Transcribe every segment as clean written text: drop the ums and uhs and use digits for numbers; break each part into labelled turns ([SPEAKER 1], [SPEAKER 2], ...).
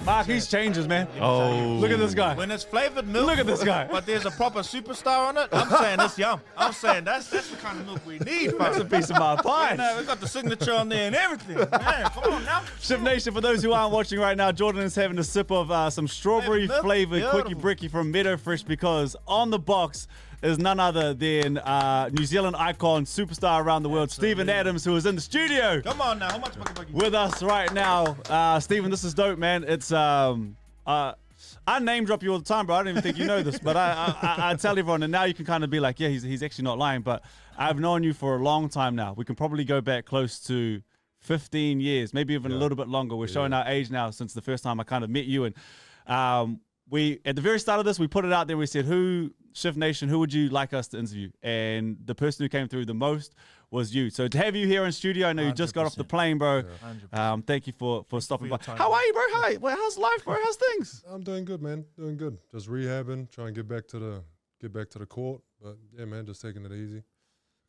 [SPEAKER 1] Marc, he's changes, man.
[SPEAKER 2] Oh.
[SPEAKER 1] Look at this guy.
[SPEAKER 3] When it's flavored milk,
[SPEAKER 1] Look at this guy.
[SPEAKER 3] but there's a proper superstar on it, I'm saying it's yum. I'm saying that's the kind of milk we need,
[SPEAKER 1] That's a
[SPEAKER 3] fam.
[SPEAKER 1] piece of my pie.
[SPEAKER 3] We got the signature on there and everything. Man, come on now.
[SPEAKER 1] Shift Nation, for those who aren't watching right now, Jordan is having a sip of some strawberry-flavored Quickie Bricky from Meadowfresh, because on the box is none other than New Zealand icon, superstar around the world, Stephen Adams, who is in the studio
[SPEAKER 3] Come on now. How much bucky?
[SPEAKER 1] with us right now. Stephen, this is dope, man. It's I name drop you all the time, bro. I don't even think you know this, but I tell everyone, and now you can kind of be like, yeah, he's actually not lying. But I've known you for a long time now. We can probably go back close to 15 years, maybe even a little bit longer. We're showing our age now since the first time I kind of met you. And we, at the very start of this, we put it out there. We said, Shift Nation, who would you like us to interview? And the person who came through the most was you. So to have you here in studio, I know you just got off the plane, bro. Thank you for stopping by. How are you, bro? Hi. Well, how's life, bro? How's things?
[SPEAKER 4] I'm doing good, man. Doing good. Just rehabbing, trying to get back to the court. But yeah, man, just taking it easy.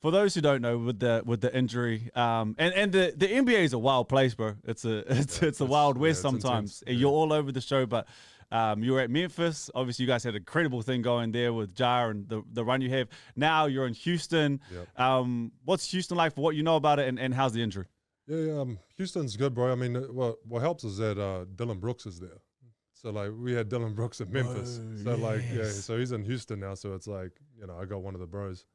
[SPEAKER 1] For those who don't know, with the injury, and the NBA is a wild place, bro. It's a wild west sometimes. You're all over the show, but you were at Memphis. Obviously, you guys had an incredible thing going there with Jar and the run you have. Now you're in Houston. What's Houston like for what you know about it, and how's the injury?
[SPEAKER 4] Yeah, Houston's good, bro. I mean, what helps is that Dylan Brooks is there. So like we had Dylan Brooks at Memphis. So like so he's in Houston now. So it's like, you know, I got one of the bros.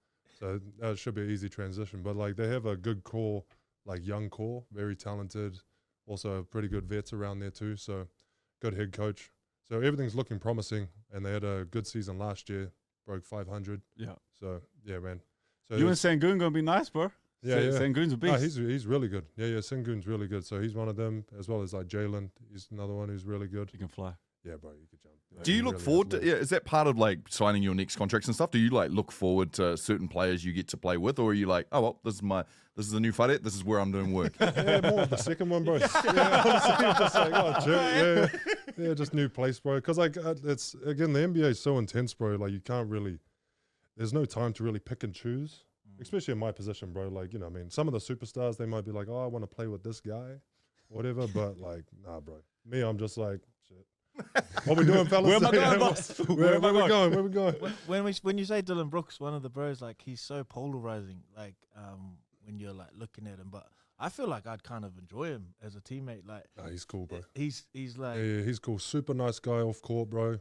[SPEAKER 4] So that should be an easy transition. But like they have a good core, like young core, very talented. Also pretty good vets around there too. So good head coach. So everything's looking promising, and they had a good season last year, broke 500. Yeah. So yeah, man. So
[SPEAKER 1] you and Sengun gonna be nice, bro.
[SPEAKER 4] Yeah,
[SPEAKER 1] Sengun's a beast.
[SPEAKER 4] No, he's really good. Yeah, Sengun's really good. So he's one of them, as well as like Jalen. He's another one who's really good.
[SPEAKER 1] He can fly.
[SPEAKER 4] Yeah, bro, you could jump.
[SPEAKER 2] Do you look forward to? Yeah, is that part of like signing your next contracts and stuff? Do you like look forward to certain players you get to play with, or are you like, oh well, this is the new fight. This is where I'm doing work.
[SPEAKER 4] Yeah, more of the second one, bro. Yeah, honestly, just like, oh, yeah, just new place, bro. Because like it's again, the NBA is so intense, bro. Like you can't really. There's no time to really pick and choose, especially in my position, bro. Like, you know, I mean, some of the superstars, they might be like, oh, I want to play with this guy, whatever. But like, nah, bro. Me, I'm just like, shit. What we doing, fellas?
[SPEAKER 1] Where am I going, boss?
[SPEAKER 4] Where we going? Where we going?
[SPEAKER 3] When you say Dylan Brooks, one of the bros, like he's so polarizing. Like when you're like looking at him, but I feel like I'd kind of enjoy him as a teammate. Like,
[SPEAKER 4] nah, he's cool, bro.
[SPEAKER 3] He's like,
[SPEAKER 4] yeah, he's cool. Super nice guy off court, bro.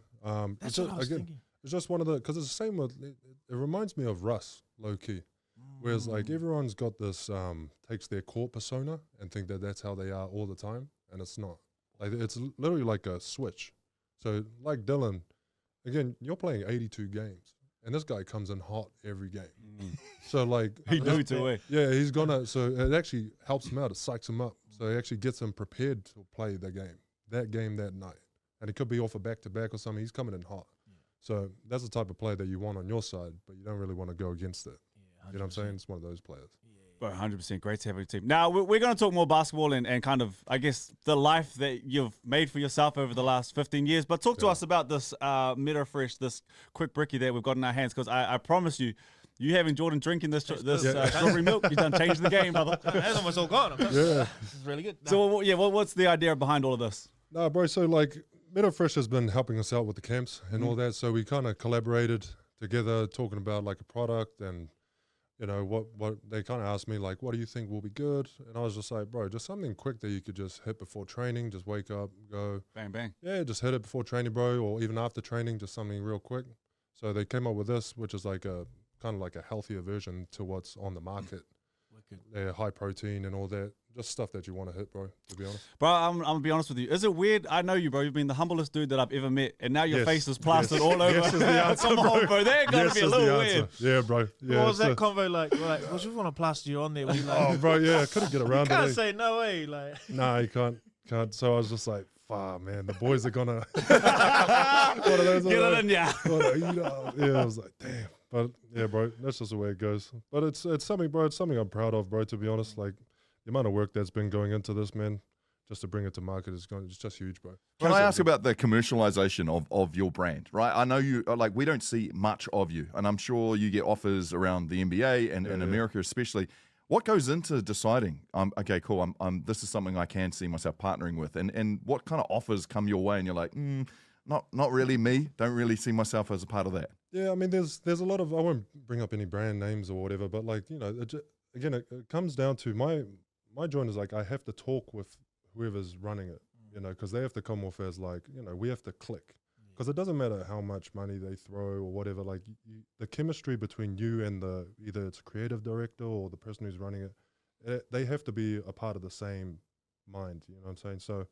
[SPEAKER 3] that's what I was thinking.
[SPEAKER 4] It's just one of the, because it's the same with, it reminds me of Russ, low key. Whereas like everyone's got this, takes their court persona and think that that's how they are all the time. And it's not. Like it's literally like a switch. So like Dylan, again, you're playing 82 games. And this guy comes in hot every game. So like.
[SPEAKER 1] He do too, eh?
[SPEAKER 4] Yeah, he's gonna, so it actually helps him out. It psychs him up. So it actually gets him prepared to play the game that night. And it could be off a back-to-back or something. He's coming in hot. So that's the type of player that you want on your side, but you don't really want to go against it. Yeah, you know what I'm saying? It's one of those players.
[SPEAKER 1] Bro, 100%. Great to have your team. Now, we're going to talk more basketball and kind of, I guess, the life that you've made for yourself over the last 15 years. But talk to us about this Meadowfresh, this quick bricky that we've got in our hands, because I promise you, you having Jordan drinking this strawberry milk, you've done changed the game, brother.
[SPEAKER 3] That's almost all gone.
[SPEAKER 4] Yeah.
[SPEAKER 3] This is really good.
[SPEAKER 1] So, yeah, what's the idea behind all of this?
[SPEAKER 4] Nah, bro, so like Meadowfresh has been helping us out with the camps and all that. So we kind of collaborated together talking about like a product and, you know, what they kind of asked me like, what do you think will be good? And I was just like, bro, just something quick that you could just hit before training, just wake up, go.
[SPEAKER 1] Bang, bang.
[SPEAKER 4] Yeah, just hit it before training, bro, or even after training, just something real quick. So they came up with this, which is like a kind of like a healthier version to what's on the market. Yeah, high protein and all that. Just stuff that you want to hit, bro, to be honest.
[SPEAKER 1] Bro, I'm going to be honest with you. Is it weird? I know you, bro. You've been the humblest dude that I've ever met. And now your face is plastered all over.
[SPEAKER 4] Yes is the answer,
[SPEAKER 1] Come on, bro. That got to be a little weird.
[SPEAKER 4] Yeah, bro. Yeah,
[SPEAKER 3] what was that convo like? We're like, well, just want to plaster you on there. Like,
[SPEAKER 4] oh, bro, yeah. I couldn't get around
[SPEAKER 3] you
[SPEAKER 4] it.
[SPEAKER 3] can't say no way. Like,
[SPEAKER 4] nah, you can't. So I was just like, man, the boys are going to. Get
[SPEAKER 1] it in, yeah.
[SPEAKER 4] Yeah, I was like, damn. But yeah, bro, that's just the way it goes. But it's something, bro. It's something I'm proud of, bro. To be honest, like the amount of work that's been going into this, man, just to bring it to market it's just huge, bro.
[SPEAKER 2] Can I ask about the commercialization of your brand, right? I know you like we don't see much of you, and I'm sure you get offers around the NBA and in America especially. What goes into deciding? Okay, cool. This is something I can see myself partnering with, and what kind of offers come your way, and you're like, not really me. Don't really see myself as a part of that.
[SPEAKER 4] Yeah, I mean, there's a lot of, I won't bring up any brand names or whatever, but like, you know, again, it comes down to my joint is like, I have to talk with whoever's running it, you know, because they have to come off as like, you know, we have to click. Because it doesn't matter how much money they throw or whatever, like the chemistry between you and either it's a creative director or the person who's running it, they have to be a part of the same mind, you know what I'm saying? So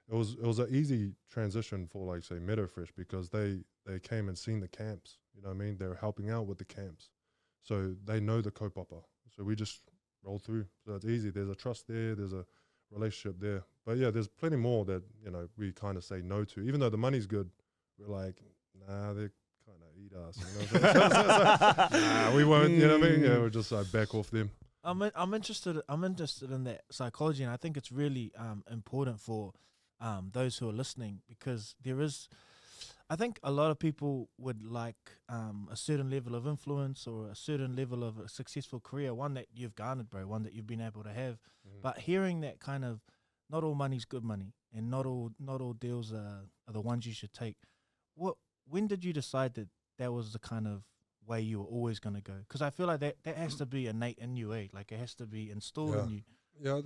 [SPEAKER 4] it was an easy transition for like, say, Meadowfresh, because they came and seen the camps, you know what I mean? They're helping out with the camps. So they know the kaupapa. So we just roll through. So it's easy. There's a trust there. There's a relationship there. But yeah, there's plenty more that, you know, we kind of say no to. Even though the money's good, we're like, nah, they kind of eat us. You know? Nah, we won't, you know what I mean? Yeah, we're just like back off them.
[SPEAKER 3] I'm interested in that psychology, and I think it's really important for those who are listening, because I think a lot of people would like a certain level of influence or a certain level of a successful career, one that you've garnered, bro, one that you've been able to have. But hearing that kind of, not all money's good money, and not all deals are the ones you should take. When did you decide that was the kind of way you were always going to go? Because I feel like that has to be innate in you, eh? Like it has to be installed in you.
[SPEAKER 4] Yeah,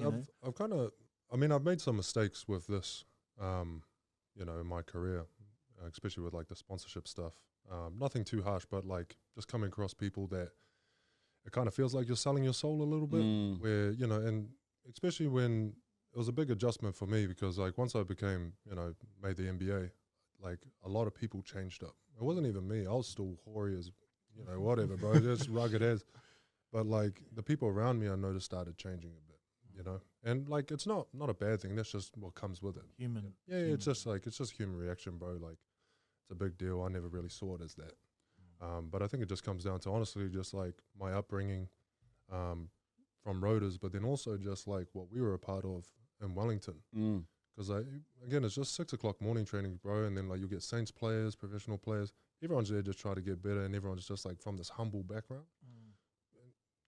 [SPEAKER 4] I've kind of, I mean, I've made some mistakes with this, you know, in my career, especially with like the sponsorship stuff. Nothing too harsh, but like just coming across people that it kind of feels like you're selling your soul a little bit, where, you know, and especially when it was a big adjustment for me, because like once I became, you know, made the NBA, like a lot of people changed up. It wasn't even me. I was still hoary as, you know, whatever, bro, just rugged as. But like the people around me, I noticed started changing a bit, you know. And like it's not a bad thing. That's just what comes with it.
[SPEAKER 3] Human.
[SPEAKER 4] Yeah, it's just human reaction, bro. Like it's a big deal. I never really saw it as that. But I think it just comes down to honestly just like my upbringing from Roaders, but then also just like what we were a part of in Wellington. Because again, it's just 6 o'clock morning training, bro, and then like you get Saints players, professional players. Everyone's there just trying to get better, and everyone's just like from this humble background.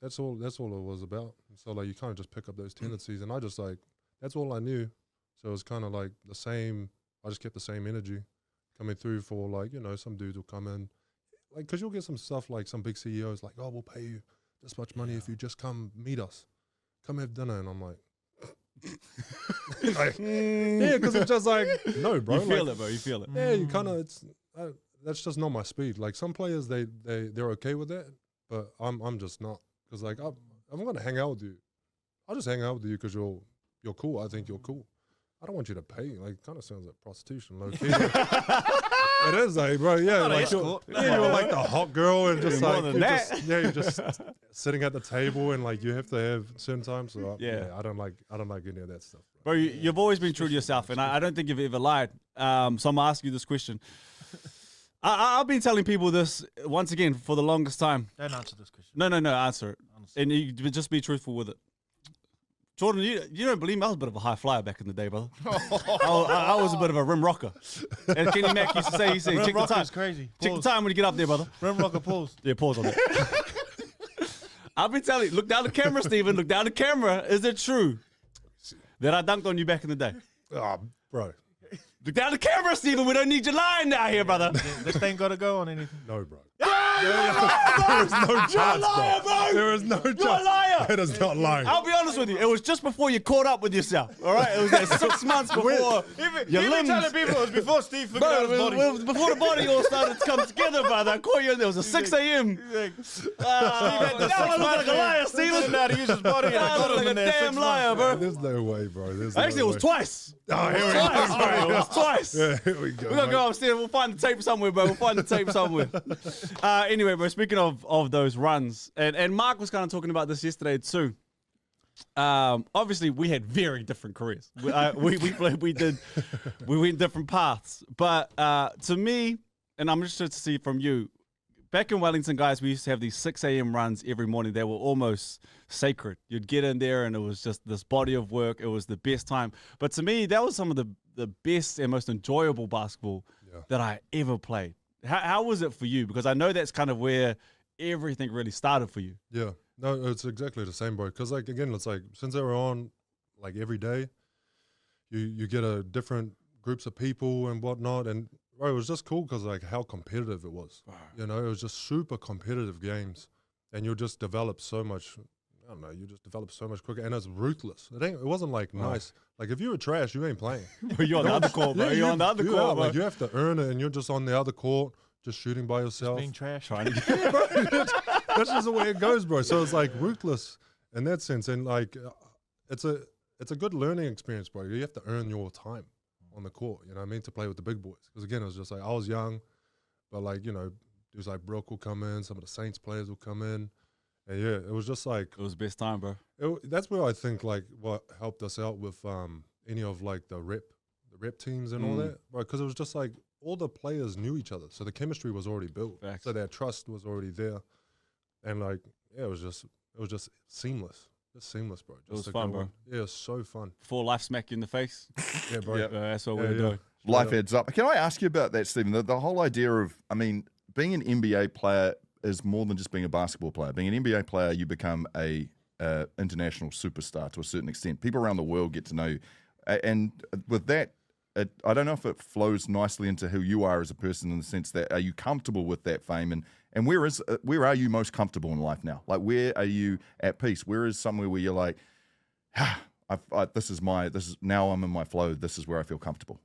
[SPEAKER 4] That's all it was about. And so like you kind of just pick up those tendencies, and I just like that's all I knew. So it was kind of like the same. I just kept the same energy coming through for like, you know, some dudes will come in, like, because you'll get some stuff like some big CEOs like, oh, we'll pay you this much money if you just come meet us, come have dinner, and I'm like. Like, yeah, because it's just like no, bro.
[SPEAKER 1] You feel it, bro. You feel it.
[SPEAKER 4] Yeah, you kind of. That's just not my speed. Like some players, they're okay with that, but I'm just not. Because like I'm gonna hang out with you. I'll just hang out with you because you're cool. I think you're cool. I don't want you to pay. Like, kind of sounds like prostitution, low key. It is, like, bro. Yeah, like you're like the hot girl, and just like you're just sitting at the table, and like you have to have certain times. So I don't like any of that stuff,
[SPEAKER 1] bro. You've always been true to yourself, and I don't think you've ever lied. So I'm gonna ask you this question. I've been telling people this once again for the longest time.
[SPEAKER 3] Don't answer this question.
[SPEAKER 1] No, answer it, honestly. And you just be truthful with it. Jordan, you don't believe me? I was a bit of a high flyer back in the day, brother. I was a bit of a rim rocker. And Kenny Mack used to say, check the time.
[SPEAKER 3] Crazy.
[SPEAKER 1] Check the time when you get up there, brother.
[SPEAKER 3] Rim rocker, pause.
[SPEAKER 1] Yeah, pause on that. I've been telling you, look down the camera, Stephen. Look down the camera. Is it true that I dunked on you back in the day?
[SPEAKER 4] Oh, bro.
[SPEAKER 1] Look down the camera, Stephen. We don't need you lying now here, brother.
[SPEAKER 3] This ain't got to go on anything.
[SPEAKER 4] No, bro.
[SPEAKER 1] There
[SPEAKER 4] is no chance, bro. There is no chance.
[SPEAKER 1] You're a liar.
[SPEAKER 4] It is not lying.
[SPEAKER 1] I'll be honest with you. It was just before you caught up with yourself. All right? It was like 6 months before your limbs.
[SPEAKER 3] Telling people it was before Steve figured out his body.
[SPEAKER 1] It was before the body all started to come together, brother. I caught you in there. It was a 6 a.m.
[SPEAKER 3] Steve had the 6
[SPEAKER 1] I look like a liar,
[SPEAKER 3] Steven. How to use his body.
[SPEAKER 1] I look like a damn liar, bro.
[SPEAKER 4] There's no way, bro.
[SPEAKER 1] Actually, it was twice.
[SPEAKER 4] Oh, here we go.
[SPEAKER 1] It was twice.
[SPEAKER 4] Yeah, here we go.
[SPEAKER 1] We're going to go upstairs. We'll find the tape somewhere, bro. We'll find the tape somewhere. Anyway, bro, speaking of those runs, and Marc was kind of talking about this yesterday too. Obviously, we had very different careers. We went different paths. But to me, and I'm interested to see from you, back in Wellington, guys, we used to have these 6 a.m. runs every morning. They were almost sacred. You'd get in there, and it was just this body of work. It was the best time. But to me, that was some of the best and most enjoyable basketball that I ever played. How was it for you? Because I know that's kind of where everything really started for you.
[SPEAKER 4] Yeah. No, it's exactly the same, bro. Because like again, it's like since they were on like every day, you get a different groups of people and whatnot, and bro, it was just cool because like how competitive it was. You know, it was just super competitive games, and you'll just develop so much. I don't know, you just develop so much quicker, and it's ruthless. It wasn't like nice. Like if you were trash, you ain't playing.
[SPEAKER 1] You're on the other court, bro. You're on the other court, bro.
[SPEAKER 4] Like you have to earn it, and you're just on the other court, just shooting by yourself.
[SPEAKER 3] Being trash.
[SPEAKER 1] Trying to
[SPEAKER 4] That's just the way it goes, bro. So it's like ruthless in that sense, and like it's a good learning experience, bro. You have to earn your time on the court. You know what I mean, to play with the big boys. Because again, it was just like I was young, but like dudes like Brook will come in, some of the Saints players will come in, and yeah, it was just like
[SPEAKER 1] It was best time, bro.
[SPEAKER 4] that's where I think like what helped us out with any of like the rep teams and all that, right? Because it was just like all the players knew each other, so the chemistry was already built,
[SPEAKER 1] Facts.
[SPEAKER 4] so that trust was already there, and like yeah, it was just seamless, just seamless, bro. Just
[SPEAKER 1] was
[SPEAKER 4] to
[SPEAKER 1] fun,
[SPEAKER 4] go
[SPEAKER 1] bro.
[SPEAKER 4] in. Yeah, it was so fun.
[SPEAKER 1] Before life smack you in the face.
[SPEAKER 4] Yeah, bro.
[SPEAKER 2] Yep.
[SPEAKER 1] That's what
[SPEAKER 4] Yeah,
[SPEAKER 1] we're
[SPEAKER 4] yeah.
[SPEAKER 1] doing.
[SPEAKER 2] Life adds up. Can I ask you about that, Stephen? The whole idea of, I mean, being an NBA player is more than just being a basketball player. Being an NBA player, you become a international superstar to a certain extent. People around the world get to know you. And with that, I don't know if it flows nicely into who you are as a person in the sense that are you comfortable with that fame? And where are you most comfortable in life now? Like, where are you at peace? Where is somewhere where you're like, now I'm in my flow. This is where I feel comfortable.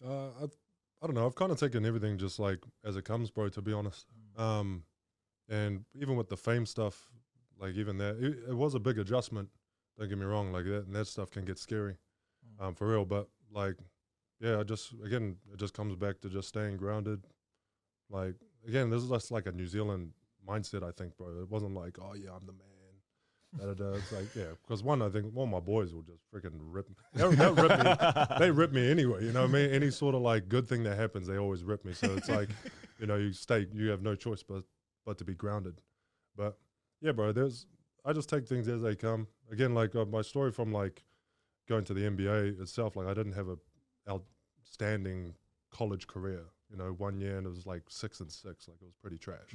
[SPEAKER 4] I don't know. I've kind of taken everything just like as it comes, bro. To be honest, and even with the fame stuff, like even that, it was a big adjustment. Don't get me wrong, like that stuff can get scary, for real. But like, yeah, it just comes back to just staying grounded. Like again, this is just like a New Zealand mindset, I think, bro. It wasn't like, oh yeah, I'm the man. It's like, yeah, because I think one of my boys will just freaking rip me. They'll rip me. They rip me anyway, you know what I mean? Any sort of like good thing that happens, they always rip me. So it's like, you have no choice but to be grounded. But yeah, bro, I just take things as they come. Again, like my story from like going to the NBA itself, like I didn't have a outstanding college career. 1 year and it was like 6 and 6, like it was pretty trash.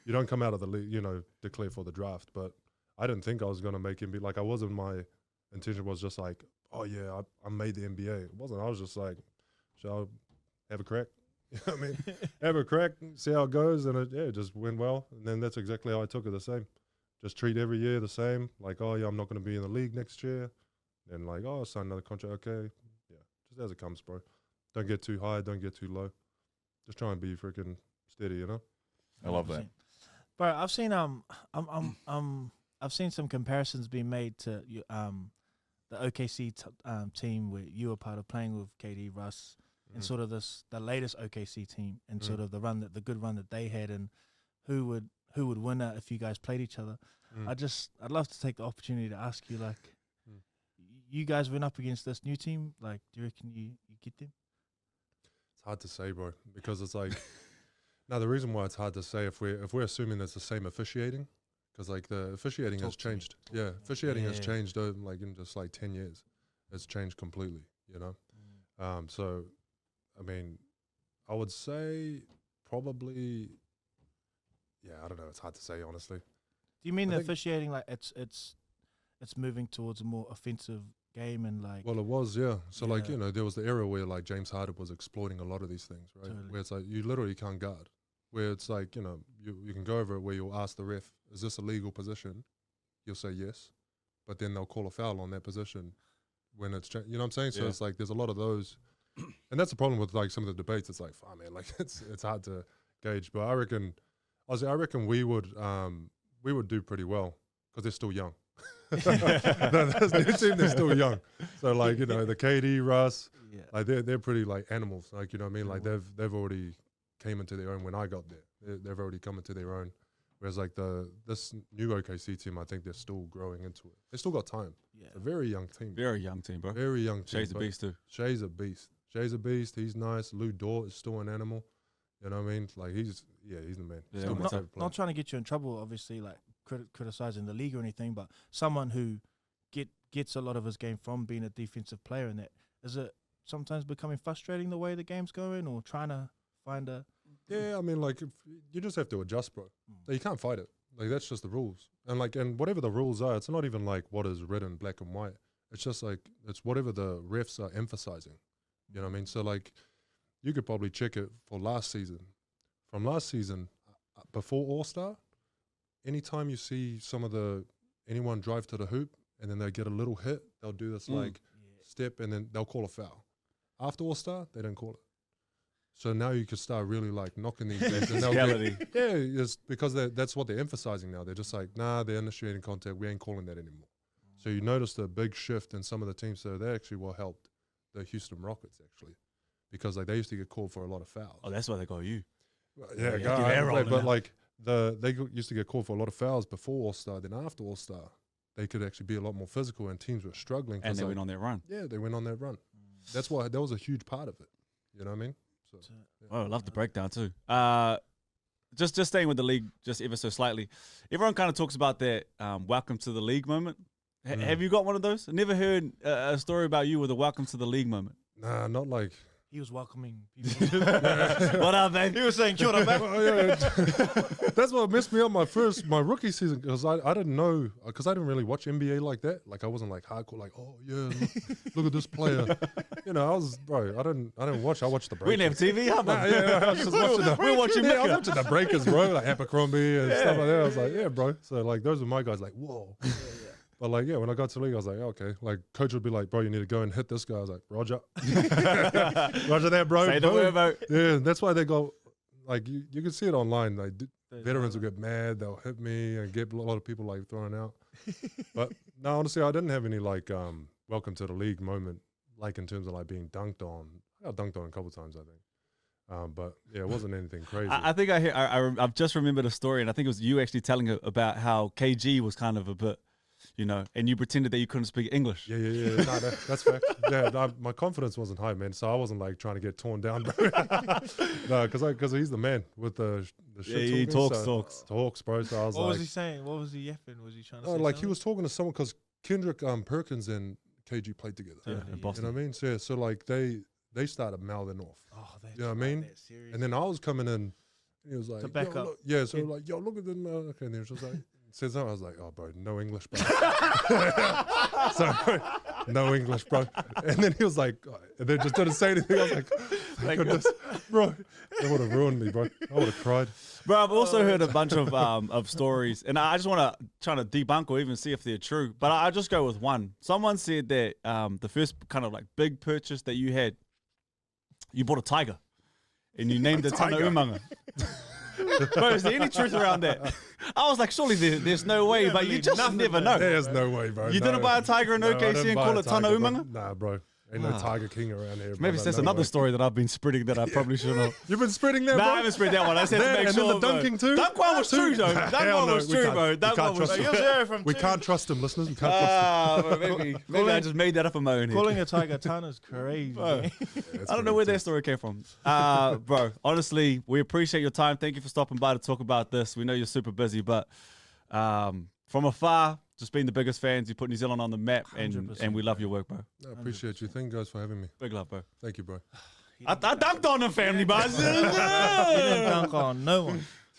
[SPEAKER 4] You don't come out of the league, declare for the draft, but I didn't think I was going to make NBA. Like, my intention was just like, oh, yeah, I made the NBA. It wasn't. I was just like, shall I have a crack? You know what I mean? Have a crack, see how it goes. And it just went well. And then that's exactly how I took it, the same. Just treat every year the same. Like, oh, yeah, I'm not going to be in the league next year. And like, oh, I'll sign another contract. Okay. Yeah, just as it comes, bro. Don't get too high. Don't get too low. Just try and be freaking steady,
[SPEAKER 2] I love that.
[SPEAKER 3] Bro, I've seen I've seen some comparisons being made to the OKC team where you were part of, playing with KD, Russ, and sort of the latest OKC team, and sort of the good run that they had, and who would win it if you guys played each other. I'd love to take the opportunity to ask you, like, you guys went up against this new team. Like, do you reckon you get them?
[SPEAKER 4] It's hard to say, bro, because it's like, now the reason why it's hard to say if we're assuming it's the same officiating. Because like the officiating has changed. Yeah, officiating has changed like in just like 10 years. It's changed completely, So, I mean, I would say probably, yeah, I don't know. It's hard to say, honestly.
[SPEAKER 3] Do you mean the officiating, like it's moving towards a more offensive game and like?
[SPEAKER 4] Well, it was, yeah. So like, there was the era where like James Harden was exploiting a lot of these things, right? Totally. Where it's like you literally can't guard. Where it's like, you can go over it where you'll ask the ref, is this a legal position? You'll say yes, but then they'll call a foul on that position when it's, you know what I'm saying? So it's like there's a lot of those, and that's the problem with like some of the debates. It's like, man, like it's hard to gauge. But I reckon we would do pretty well because they're still young. This new team, they're still young. So like the KD, Russ, like they're pretty like animals. Like you know what I mean? Like they've already came into their own when I got there. They've already come into their own. Whereas like this new OKC team, I think they're still growing into it. They still got time. Yeah. It's a very young team.
[SPEAKER 1] Very young team, bro.
[SPEAKER 4] Very young team.
[SPEAKER 1] Shay's a beast too.
[SPEAKER 4] Shay's a beast. Shay's a beast. He's nice. Lou Dort is still an animal. You know what I mean? Like he's the man.
[SPEAKER 1] Yeah,
[SPEAKER 3] not trying to get you in trouble, obviously, like criticizing the league or anything, but someone who gets a lot of his game from being a defensive player. And that is it sometimes becoming frustrating the way the game's going, or trying to find a.
[SPEAKER 4] Yeah, I mean, like, you just have to adjust, bro. You can't fight it. Like that's just the rules. And whatever the rules are, it's not even like what is written black and white. It's just like it's whatever the refs are emphasizing. You know what I mean? So like you could probably check it for last season. From last season, before All-Star, anytime you see anyone drive to the hoop and then they get a little hit, they'll do this like step and then they'll call a foul. After All-Star, they don't call it. So now you could start really like knocking these guys. It's because that's what they're emphasizing now. They're just like, nah, they're initiating contact. We ain't calling that anymore. So you noticed a big shift in some of the teams. So they actually helped the Houston Rockets actually, because like they used to get called for a lot of fouls.
[SPEAKER 1] Oh, that's why they got you.
[SPEAKER 4] But like they used to get called for a lot of fouls before All-Star. Then after All-Star, they could actually be a lot more physical, and teams were struggling.
[SPEAKER 1] And they went on their run.
[SPEAKER 4] Yeah, they went on that run. That's why that was a huge part of it. You know what I mean? So,
[SPEAKER 1] Oh, I love the breakdown too. Just staying with the league, just ever so slightly. Everyone kind of talks about that welcome to the league moment. Have you got one of those? I never heard a story about you with a welcome to the league moment.
[SPEAKER 4] Nah, not like.
[SPEAKER 3] He was welcoming people.
[SPEAKER 1] What up, man?
[SPEAKER 3] He was saying, "Kia ora, man."
[SPEAKER 4] That's what messed me up my rookie season, because I didn't know, because I didn't really watch NBA like that. Like I wasn't like hardcore, like, oh yeah, look at this player. You know, I didn't watch. I watched the Breakers.
[SPEAKER 1] We didn't have TV, huh?
[SPEAKER 4] I was just watching
[SPEAKER 1] we were watching
[SPEAKER 4] I was watching the Breakers, bro, like Abercrombie and stuff like that. I was like, yeah, bro. So like those were my guys. Like, whoa. But like, yeah, when I got to the league, I was like, okay. Like, coach would be like, bro, you need to go and hit this guy. I was like, Roger. Roger that, bro.
[SPEAKER 1] Say the word, bro.
[SPEAKER 4] Yeah, that's why they go, like, you can see it online. Like, veterans will get mad. They'll hit me and get a lot of people, like, thrown out. But, no, honestly, I didn't have any, like, welcome to the league moment, like, in terms of, like, being dunked on. I got dunked on a couple times, I think. But, yeah, it wasn't anything crazy.
[SPEAKER 1] I think I've just remembered a story, and I think it was you actually telling it about how KG was kind of a bit, you know, and you pretended that you couldn't speak English.
[SPEAKER 4] Yeah. No, that's fact. Yeah, no, my confidence wasn't high, man. So I wasn't like trying to get torn down, bro. No, because he's the man with the shit.
[SPEAKER 1] Yeah, he talks,
[SPEAKER 4] bro. So I was
[SPEAKER 3] What was he saying? What was he yapping? Was he trying to say
[SPEAKER 4] like
[SPEAKER 3] something?
[SPEAKER 4] he was talking to someone, because Kendrick Perkins and KG played together.
[SPEAKER 1] Yeah, in Boston.
[SPEAKER 4] You know what I mean? So, yeah, so like they started mouthing off.
[SPEAKER 3] Oh,
[SPEAKER 4] you know what I mean? And then I was coming in, and he was like,
[SPEAKER 3] To back up.
[SPEAKER 4] Look. Yeah, so like, yo, look at them. Okay, and he was just like, said something. I was like, oh, bro, no English, bro. So, no English, bro. And then he was like, and then just didn't say anything. I was like, thank goodness, bro. That would have ruined me, bro. I would have cried.
[SPEAKER 1] Bro, I've also heard a bunch of stories, and I just want to try to debunk or even see if they're true. But I just go with one. Someone said that the first kind of like big purchase that you had, you bought a tiger, and you named it Tana Umanga. Bro, is there any truth around that? I was like, surely there's no way, but you just never know.
[SPEAKER 4] There's no way, bro.
[SPEAKER 1] You didn't buy a tiger in OKC and call it Tana Umanga?
[SPEAKER 4] Nah, bro. Ain't no Tiger King around here.
[SPEAKER 1] Maybe that's another story that I've been spreading that I probably shouldn't have.
[SPEAKER 4] You've been spreading that,
[SPEAKER 1] Nah,
[SPEAKER 4] bro?
[SPEAKER 1] I haven't spread that one. I said to make sure.
[SPEAKER 4] And then the dunking too?
[SPEAKER 1] Dunk one was true, though. Dunk one was true, bro. Dunk one was true.
[SPEAKER 4] We can't trust him, listeners. We can't trust him.
[SPEAKER 1] Maybe I just made that up on my own head.
[SPEAKER 3] Calling a tiger Tana's crazy.
[SPEAKER 1] I don't know where that story came from. Bro, honestly, we appreciate your time. Thank you for stopping by to talk about this. We know you're super busy, but from afar, just being the biggest fans, you put New Zealand on the map, and we love your work, bro.
[SPEAKER 4] I appreciate you. Thank you guys for having me.
[SPEAKER 1] Big love, bro.
[SPEAKER 4] Thank you, bro.
[SPEAKER 1] I dunked on the family, buzz.
[SPEAKER 3] He didn't dunk on no one.